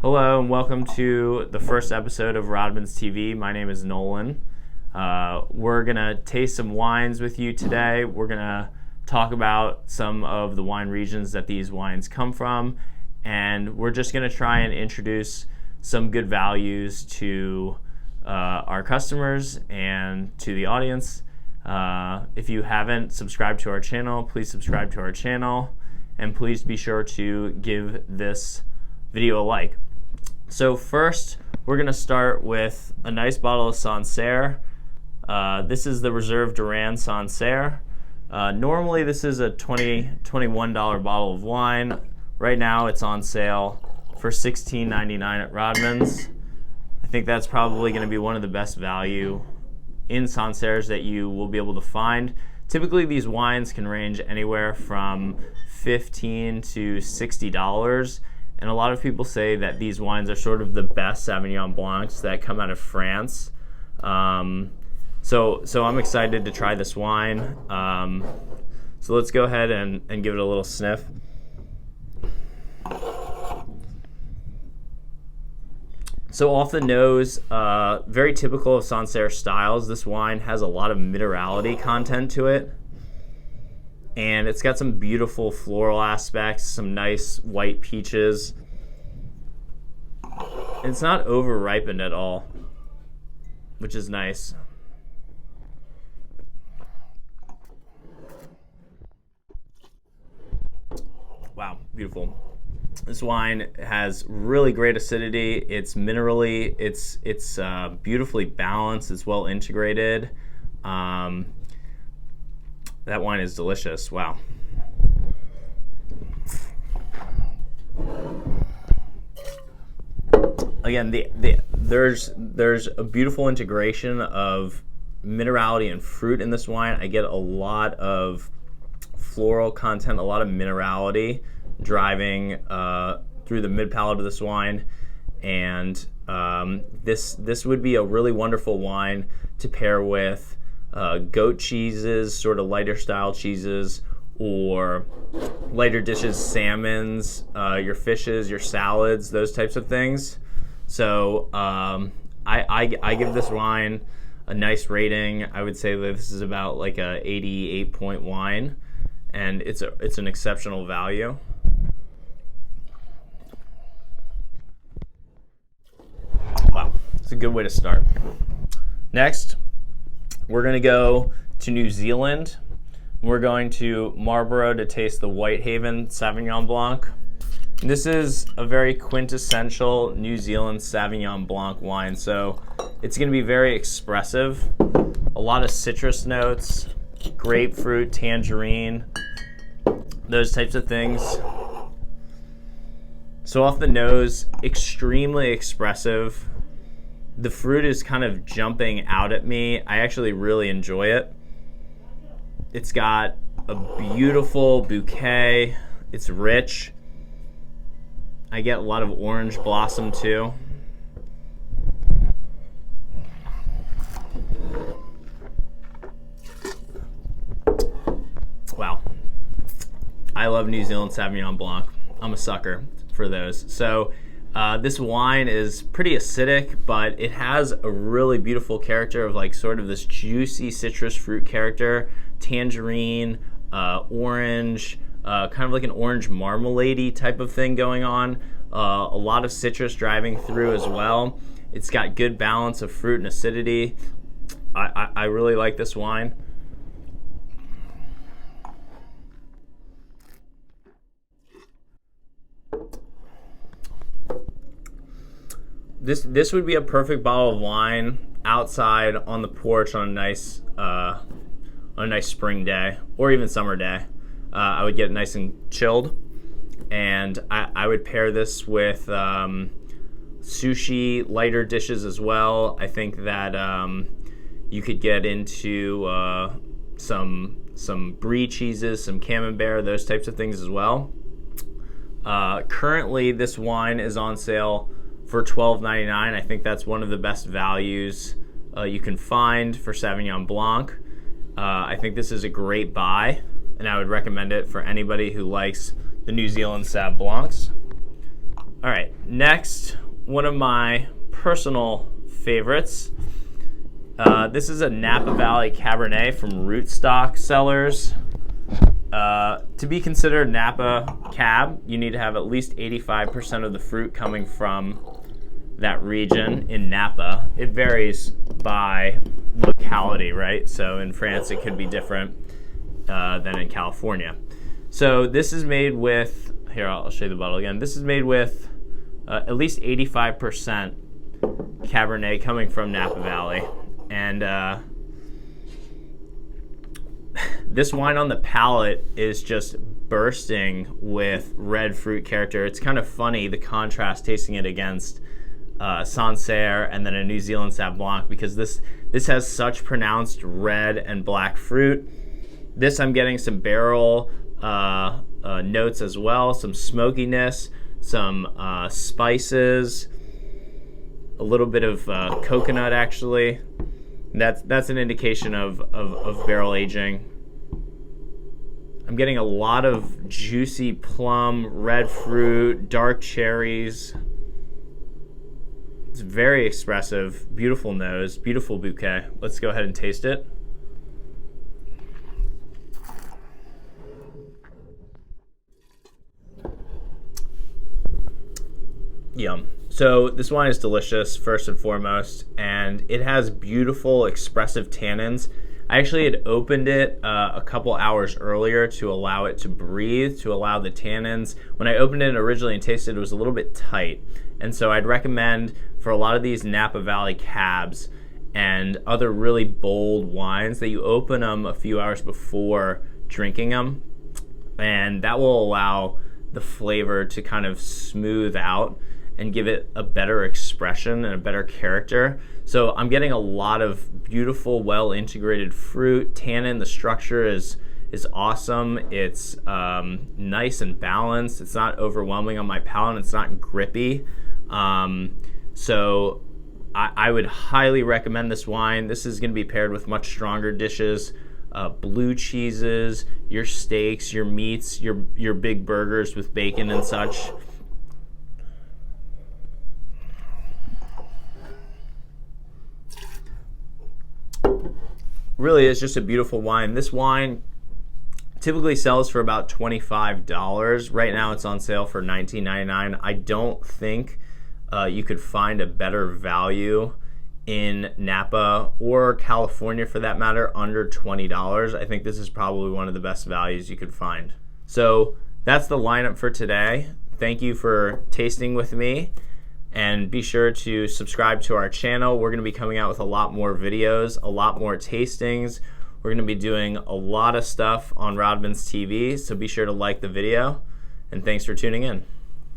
Hello and welcome to the first episode of Rodman's TV. My name is Nolan. We're going to taste some wines with you today. We're going to talk about some of the wine regions that these wines come from, and we're just going to try and introduce some good values to our customers and to the audience. If you haven't subscribed to our channel, please subscribe to our channel, and please be sure to give this video a like. So first, we're going to start with a nice bottle of Sancerre. This is the Réserve Durand Sancerre. Normally this is a $21 bottle of wine. Right now it's on sale for $16.99 at Rodman's. I think that's probably going to be one of the best value in Sancerres that you will be able to find. Typically these wines can range anywhere from $15 to $60. And a lot of people say that these wines are sort of the best Sauvignon Blancs that come out of France. So I'm excited to try this wine. So let's go ahead and give it a little sniff. So off the nose, very typical of Sancerre styles, this wine has a lot of minerality content to it. And it's got some beautiful floral aspects, some nice white peaches. It's not over ripened at all, which is nice. Wow, beautiful. This wine has really great acidity. It's minerally. It's beautifully balanced. It's well integrated. That wine is delicious. Wow. Again, there's a beautiful integration of minerality and fruit in this wine. I get a lot of floral content, a lot of minerality driving through the mid palate of this wine, and this would be a really wonderful wine to pair with goat cheeses, sort of lighter style cheeses, or lighter dishes, salmons, your fishes, your salads, those types of things. So I give this wine a nice rating. I would say that this is about like a 88 point wine, and it's an exceptional value. Wow, it's a good way to start. Next, we're going to go to New Zealand. We're going to Marlborough to taste the Whitehaven Sauvignon Blanc. This is a very quintessential New Zealand Sauvignon Blanc wine, so it's going to be very expressive. A lot of citrus notes, grapefruit, tangerine, those types of things. So off the nose, extremely expressive. The fruit is kind of jumping out at me. I actually really enjoy it. It's got a beautiful bouquet. It's rich. I get a lot of orange blossom too. Wow. I love New Zealand Sauvignon Blanc. I'm a sucker for those. So this wine is pretty acidic, but it has a really beautiful character of like sort of this juicy citrus fruit character, tangerine, orange, kind of like an orange marmalade-y type of thing going on. A lot of citrus driving through as well. It's got good balance of fruit and acidity. I really like this wine. This would be a perfect bottle of wine outside on the porch on a nice spring day or even summer day. I would get it nice and chilled, and I would pair this with sushi, lighter dishes as well. I think that you could get into some brie cheeses, some camembert, those types of things as well. Currently, this wine is on sale for $12.99. I think that's one of the best values you can find for Sauvignon Blanc. I think this is a great buy, and I would recommend it for anybody who likes the New Zealand Sauv Blancs. All right, next, one of my personal favorites. This is a Napa Valley Cabernet from Rootstock Cellars. To be considered Napa Cab, you need to have at least 85% of the fruit coming from that region in Napa. It varies by locality, right? So in France, it could be different than in California. So this is made with, here, I'll show you the bottle again. This is made with at least 85% Cabernet coming from Napa Valley. And this wine on the palate is just bursting with red fruit character. It's kind of funny, the contrast, tasting it against Sancerre and then a New Zealand Sauv Blanc, because this has such pronounced red and black fruit. This, I'm getting some barrel notes as well, some smokiness, some spices, a little bit of coconut actually. That's an indication of barrel aging. I'm getting a lot of juicy plum, red fruit, dark cherries. It's very expressive, beautiful nose, beautiful bouquet. Let's go ahead and taste it. Yum. So this wine is delicious, first and foremost, and it has beautiful, expressive tannins. I actually had opened it a couple hours earlier to allow it to breathe, to allow the tannins. When I opened it originally and tasted it, was a little bit tight. And so I'd recommend for a lot of these Napa Valley cabs and other really bold wines that you open them a few hours before drinking them. And that will allow the flavor to kind of smooth out and give it a better expression and a better character. So I'm getting a lot of beautiful, well-integrated fruit. Tannin, the structure is awesome. It's nice and balanced. It's not overwhelming on my palate. It's not grippy. So I would highly recommend this wine. This is gonna be paired with much stronger dishes, blue cheeses, your steaks, your meats, your big burgers with bacon and such. Really is just a beautiful wine. This wine typically sells for about $25. Right now it's on sale for $19.99. I don't think you could find a better value in Napa or California for that matter under $20. I think this is probably one of the best values you could find. So that's the lineup for today. Thank you for tasting with me. And be sure to subscribe to our channel. We're going to be coming out with a lot more videos, a lot more tastings. We're going to be doing a lot of stuff on Rodman's TV, so be sure to like the video. And thanks for tuning in.